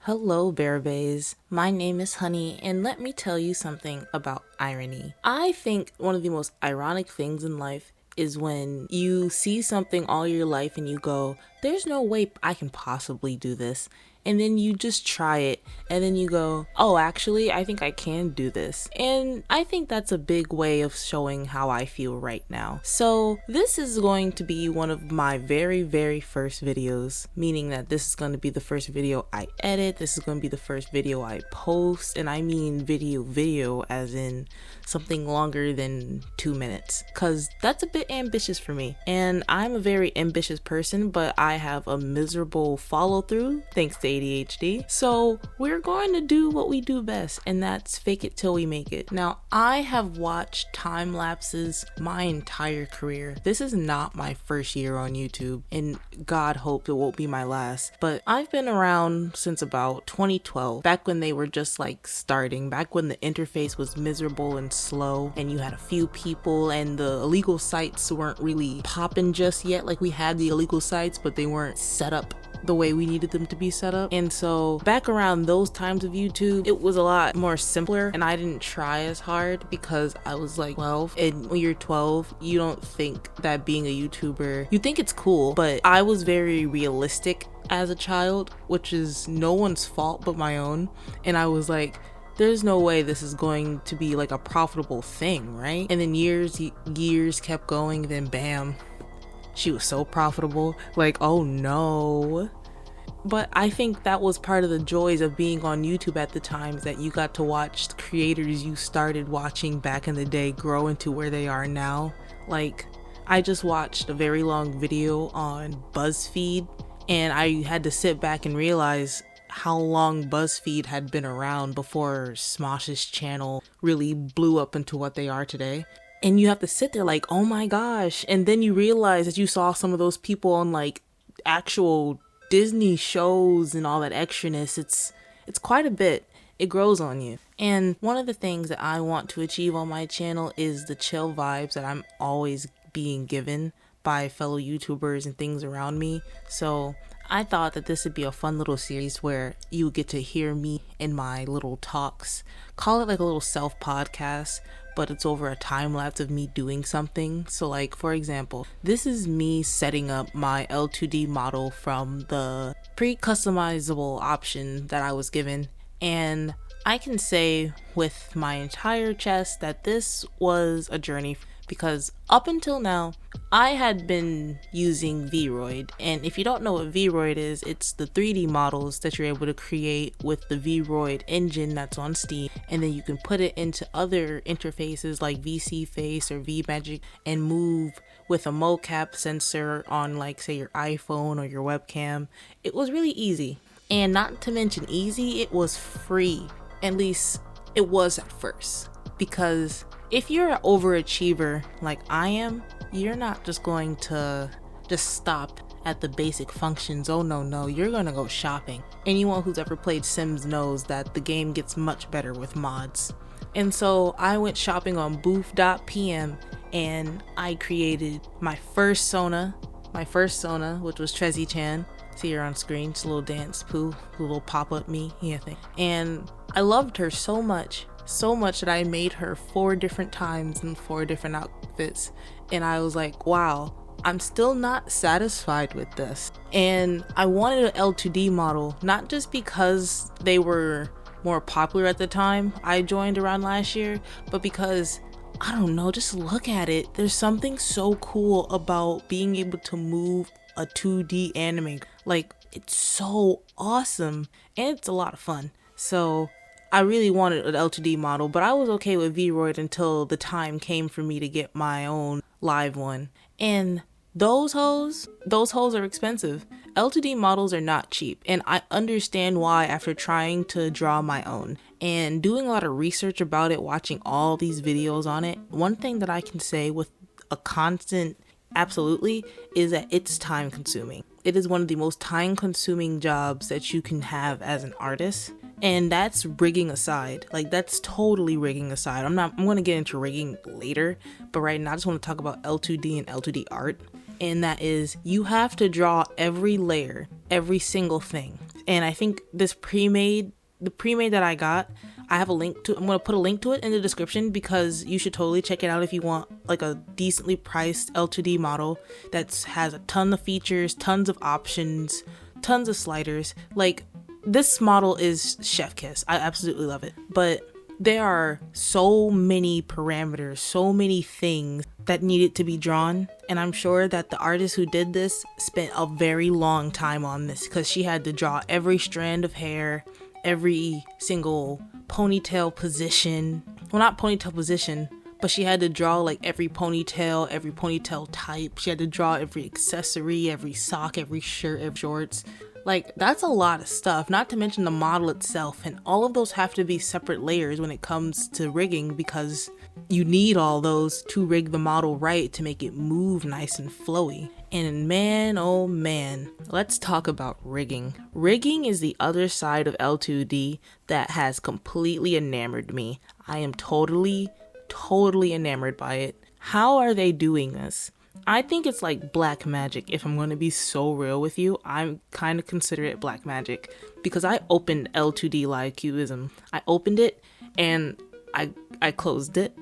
Hello, Bearbays. My name is Honey, and let me tell you something about irony. I think one of the most ironic things in life is when you see something all your life and you go, there's no way I can possibly do this. And then you just try it, and then you go, oh, actually, I think I can do this. And I think that's a big way of showing how I feel right now. So this is going to be one of my very first videos, meaning that this is going to be the first video I edit. This is going to be the first video I post, and I mean video as in something longer than 2 minutes, because that's a bit ambitious for me. And I'm a very ambitious person, but I have a miserable follow through thanks to ADHD. So we're going to do what we do best, and that's fake it till we make it. Now, I have watched time lapses my entire career. This is not my first year on YouTube, and God hope it won't be my last, but I've been around since about 2012, back when they were just like starting, back when the interface was miserable and slow, and you had a few people, and the illegal sites weren't really popping just yet. Like, we had the illegal sites, but they weren't set up the way we needed them to be set up. And so back around those times of YouTube, it was a lot more simpler, and I didn't try as hard because I was like 12, and when you're 12, you don't think that being a YouTuber, you think it's cool, but I was very realistic as a child, which is no one's fault but my own. And I was like, there's no way this is going to be like a profitable thing, right? And then years kept going, then bam, she was so profitable. Like, oh no. But I think that was part of the joys of being on YouTube at the time, that you got to watch the creators you started watching back in the day grow into where they are now. Like, I just watched a very long video on BuzzFeed, and I had to sit back and realize how long BuzzFeed had been around before Smosh's channel really blew up into what they are today. And you have to sit there like, oh my gosh. And then you realize that you saw some of those people on like actual Disney shows and all that extraness. It's quite a bit. It grows on you. And one of the things that I want to achieve on my channel is the chill vibes that I'm always being given by fellow YouTubers and things around me. So I thought that this would be a fun little series where you would get to hear me in my little talks. Call it like a little self-podcast, but it's over a time lapse of me doing something. So like, for example, this is me setting up my L2D model from the pre-customizable option that I was given. And I can say with my entire chest that this was a journey, because up until now, I had been using Vroid. And if you don't know what Vroid is, it's the 3D models that you're able to create with the Vroid engine that's on Steam. And then you can put it into other interfaces like VSeeFace or VMagick and move with a mocap sensor on, like, say, your iPhone or your webcam. It was really easy. And not to mention easy, it was free. At least it was at first. Because if you're an overachiever like I am, you're not just going to just stop at the basic functions. Oh no, you're gonna go shopping. Anyone who's ever played Sims knows that the game gets much better with mods. And so I went shopping on booth.pm, and I created my first Sona, which was Trezzy-chan. See her on screen, it's a little dance poo, a little pop-up me, thing. And I loved her so much that I made her 4 different times in 4 different outfits. And I was like, wow, I'm still not satisfied with this. And I wanted an L2D model, not just because they were more popular at the time I joined around last year, but because, I don't know, just look at it. There's something so cool about being able to move a 2D anime. Like, it's so awesome, and it's a lot of fun. So I really wanted an L2D model, but I was okay with Vroid until the time came for me to get my own live one. And those hoes are expensive. L2D models are not cheap, and I understand why after trying to draw my own and doing a lot of research about it, watching all these videos on it. One thing that I can say with a constant absolutely is that it's time consuming. It is one of the most time consuming jobs that you can have as an artist. And that's rigging aside. Like, that's totally rigging aside. I'm going to get into rigging later, but right now I just want to talk about L2D and L2D art. And that is, you have to draw every layer, every single thing. And I think the pre-made that I got, I'm going to put a link to it in the description because you should totally check it out if you want like a decently priced L2D model that has a ton of features, tons of options, tons of sliders. Like, this model is chef kiss. I absolutely love it. But there are so many parameters, so many things that needed to be drawn. And I'm sure that the artist who did this spent a very long time on this because she had to draw every strand of hair, every single ponytail position. Well, not ponytail position, but she had to draw like every ponytail type. She had to draw every accessory, every sock, every shirt, every shorts. Like, that's a lot of stuff, not to mention the model itself, and all of those have to be separate layers when it comes to rigging because you need all those to rig the model right to make it move nice and flowy. And man, oh man, let's talk about rigging. Rigging is the other side of L2D that has completely enamored me. I am totally enamored by it. How are they doing this? I think it's like black magic. If I'm going to be so real with you, I'm kind of consider it black magic because I opened L2D Live Cubism. I opened it and I closed it.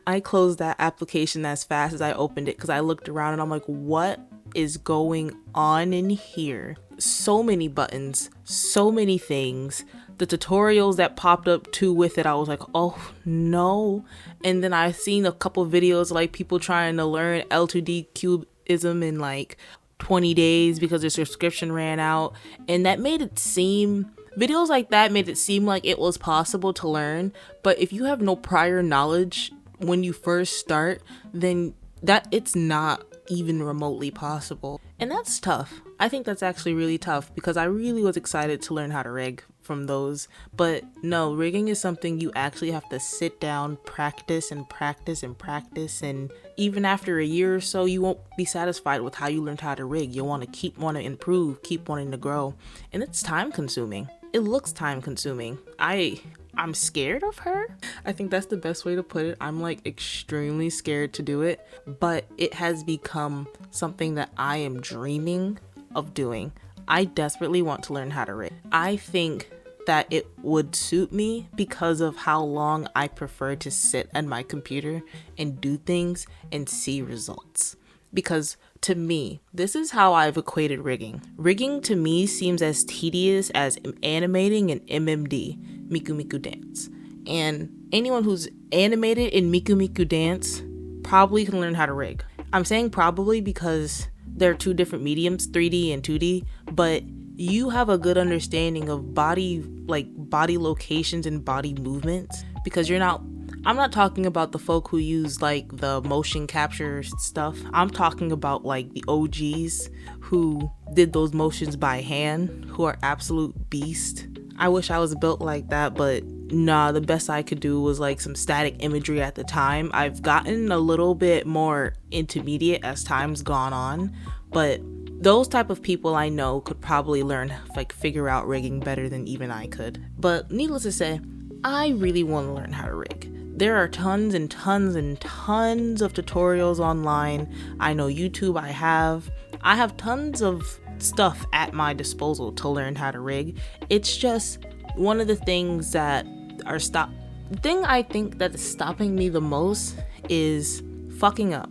I closed that application as fast as I opened it because I looked around and I'm like, what is going on in here? So many buttons, so many things. The tutorials that popped up too with it, I was like, oh no. And then I've seen a couple videos like people trying to learn L2D cubism in like 20 days because their subscription ran out. And that made it seem, videos like that made it seem like it was possible to learn. But if you have no prior knowledge when you first start, then that it's not even remotely possible. And that's tough. I think that's actually really tough because I really was excited to learn how to rig from those. But no, rigging is something you actually have to sit down, practice and practice and practice. And even after a year or so, you won't be satisfied with how you learned how to rig. You'll want to improve, keep wanting to grow. And it's time consuming. It looks time consuming. I'm scared of her. I think that's the best way to put it. I'm like extremely scared to do it, but it has become something that I am dreaming of doing. I desperately want to learn how to rig. I think that it would suit me because of how long I prefer to sit at my computer and do things and see results. Because to me, this is how I've equated rigging. Rigging to me seems as tedious as animating an MMD, Miku Miku Dance. And anyone who's animated in Miku Miku Dance probably can learn how to rig. I'm saying probably because there are two different mediums, 3D and 2D, but you have a good understanding of body locations and body movements because I'm not talking about the folk who use like the motion capture stuff. I'm talking about like the OGs who did those motions by hand, who are absolute beast. I wish I was built like that, but nah, the best I could do was like some static imagery at the time. I've gotten a little bit more intermediate as time's gone on, but those type of people I know could probably learn, like figure out rigging better than even I could. But needless to say, I really want to learn how to rig. There are tons and tons and tons of tutorials online. I know YouTube, I have tons of stuff at my disposal to learn how to rig. It's just one of the things that the thing I think that is stopping me the most is fucking up,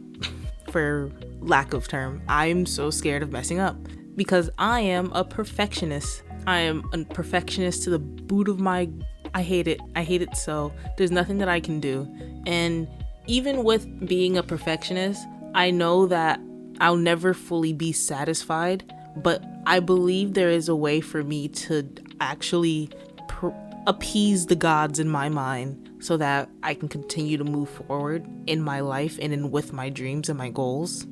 for lack of term. I'm so scared of messing up because I am a perfectionist. I am a perfectionist to the boot of my I hate it so. There's nothing that I can do. And even with being a perfectionist, I know that I'll never fully be satisfied, but I believe there is a way for me to actually appease the gods in my mind so that I can continue to move forward in my life and with my dreams and my goals.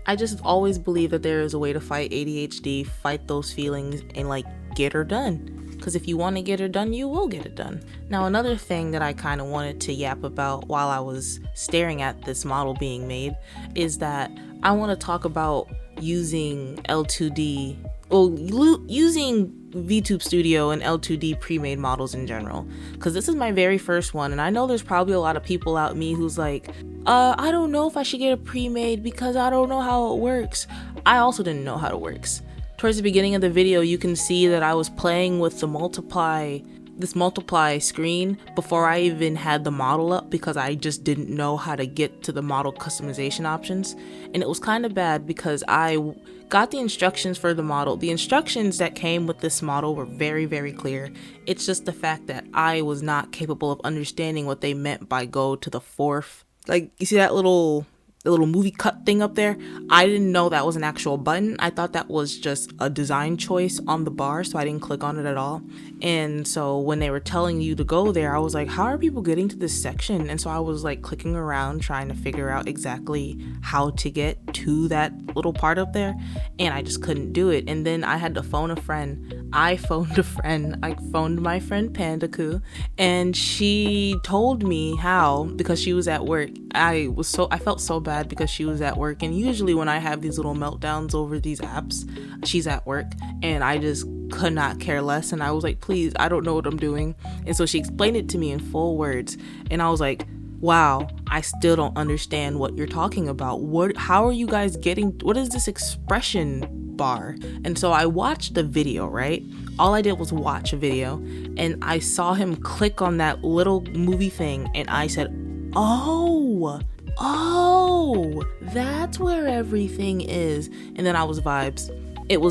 I just always believe that there is a way to fight ADHD, fight those feelings, and like get her done. Because if you want to get it done, you will get it done. Now, another thing that I kind of wanted to yap about while I was staring at this model being made is that I want to talk about using L2D, using VTube Studio and L2D pre-made models in general. Because this is my very first one, and I know there's probably a lot of people out me who's like, I don't know if I should get a pre-made because I don't know how it works. I also didn't know how it works. towards the beginning of the video, you can see that I was playing with the multiply screen before I even had the model up, because I just didn't know how to get to the model customization options. And it was kind of bad because I got the instructions for the model. The instructions that came with this model were very, very clear. It's just the fact that I was not capable of understanding what they meant by go to the fourth. Like, you see that little movie cut thing up there? I didn't know that was an actual button. I thought that was just a design choice on the bar, so I didn't click on it at all. And so when they were telling you to go there, I was like, how are people getting to this section? And so I was like clicking around trying to figure out exactly how to get to that little part up there, and I just couldn't do it. And then I had to phone a friend. I phoned my friend Pandaku, and she told me how, because she was at work. I felt so bad because she was at work, and usually when I have these little meltdowns over these apps, she's at work, and I just could not care less. And I was like, please, I don't know what I'm doing. And so she explained it to me in full words, and I was like, wow, I still don't understand what you're talking about. How are you guys what is this expression bar? And so I watched the video, right? All I did was watch a video, and I saw him click on that little movie thing, and I said, oh, that's where everything is. And then it was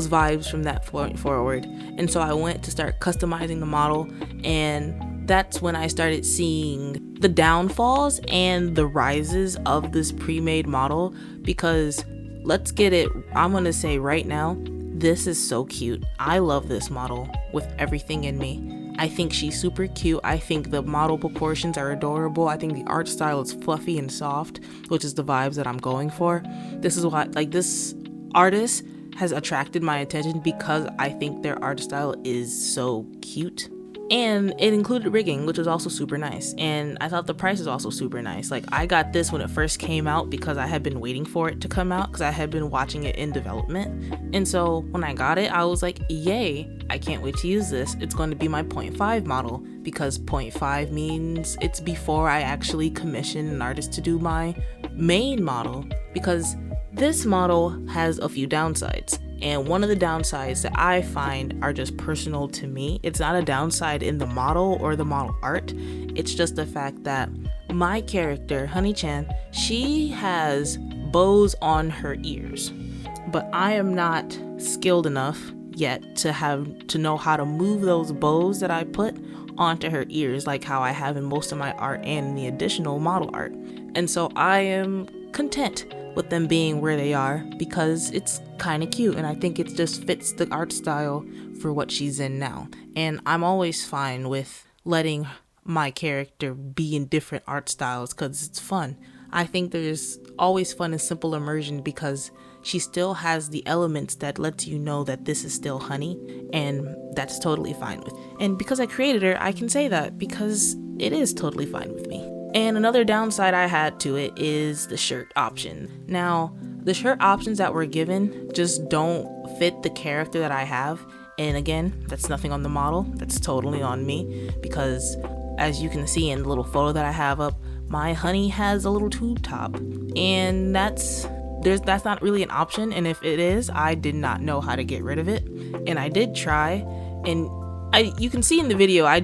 vibes from that point forward. And so I went to start customizing the model, and that's when I started seeing the downfalls and the rises of this pre-made model. Because let's get it, I'm gonna say right now, this is so cute. I love this model with everything in me. I think she's super cute. I think the model proportions are adorable. I think the art style is fluffy and soft, which is the vibes that I'm going for. This is why, like, this artist has attracted my attention because I think their art style is so cute. And it included rigging, which was also super nice. And I thought the price was also super nice. Like, I got this when it first came out because I had been waiting for it to come out, because I had been watching it in development. And so when I got it, I was like, yay, I can't wait to use this. It's going to be my 0.5 model, because 0.5 means it's before I actually commission an artist to do my main model. Because this model has a few downsides. And one of the downsides that I find are just personal to me. It's not a downside in the model or the model art. It's just the fact that my character, Honey-chan, she has bows on her ears. But I am not skilled enough yet to know how to move those bows that I put onto her ears, like how I have in most of my art and in the additional model art. And so I am content with them being where they are, because it's kind of cute, and I think it just fits the art style for what she's in now. And I'm always fine with letting my character be in different art styles because it's fun. I think there's always fun in simple immersion because she still has the elements that lets you know that this is still Honey, and that's totally fine with. And because I created her, I can say that because it is totally fine with me. And another downside I had to it is the shirt option. Now, the shirt options that were given just don't fit the character that I have. And again, that's nothing on the model. That's totally on me, because as you can see in the little photo that I have up, my Honey has a little tube top, and that's not really an option. And if it is, I did not know how to get rid of it. And I did try, and you can see in the video, I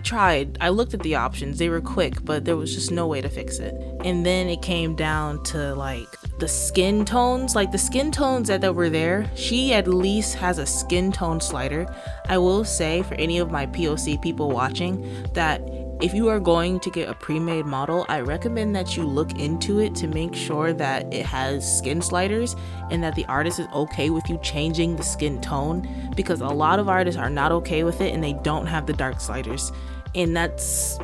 looked at the options, they were quick, but there was just no way to fix it. And then it came down to like the skin tones, that were there. She at least has a skin tone slider. I will say, for any of my POC people watching, that if you are going to get a pre-made model, I recommend that you look into it to make sure that it has skin sliders and that the artist is okay with you changing the skin tone, because a lot of artists are not okay with it and they don't have the dark sliders. And that's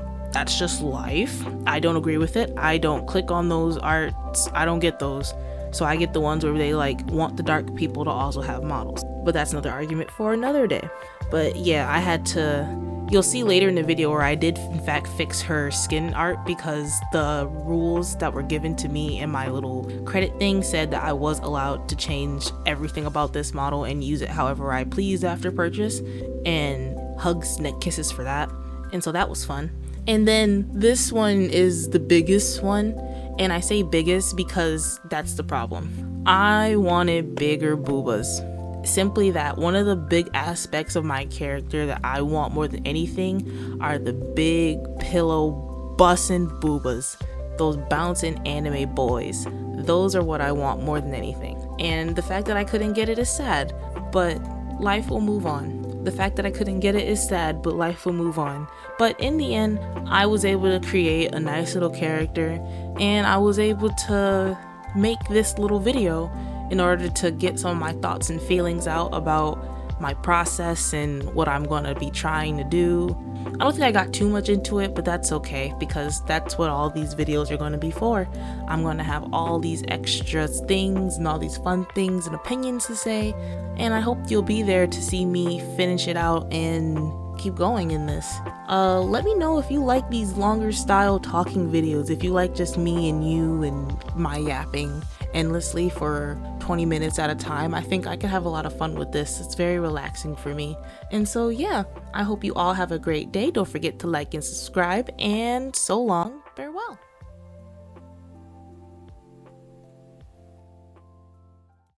just life. I don't agree with it. I don't click on those arts. I don't get those. So I get the ones where they like want the dark people to also have models. But that's another argument for another day. But yeah, you'll see later in the video where I did in fact fix her skin art, because the rules that were given to me in my little credit thing said that I was allowed to change everything about this model and use it however I pleased after purchase, and hugs, neck kisses for that. And so that was fun. And then this one is the biggest one, and I say biggest because that's the problem. I wanted bigger boobas. simply that one of the big aspects of my character that I want more than anything are the big pillow bussin' boobas, those bouncing anime boys. Those are what I want more than anything. And the fact that I couldn't get it is sad, but life will move on. The fact that I couldn't get it is sad, but life will move on. But in the end, I was able to create a nice little character, and I was able to make this little video in order to get some of my thoughts and feelings out about my process and what I'm going to be trying to do. I don't think I got too much into it, but that's okay, because that's what all these videos are going to be for. I'm going to have all these extra things and all these fun things and opinions to say, and I hope you'll be there to see me finish it out and keep going in this. Let me know if you like these longer style talking videos, if you like just me and you and my yapping endlessly for 20 minutes at a time. I think I can have a lot of fun with this. It's very relaxing for me. And so yeah, I hope you all have a great day. Don't forget to like and subscribe, and so long.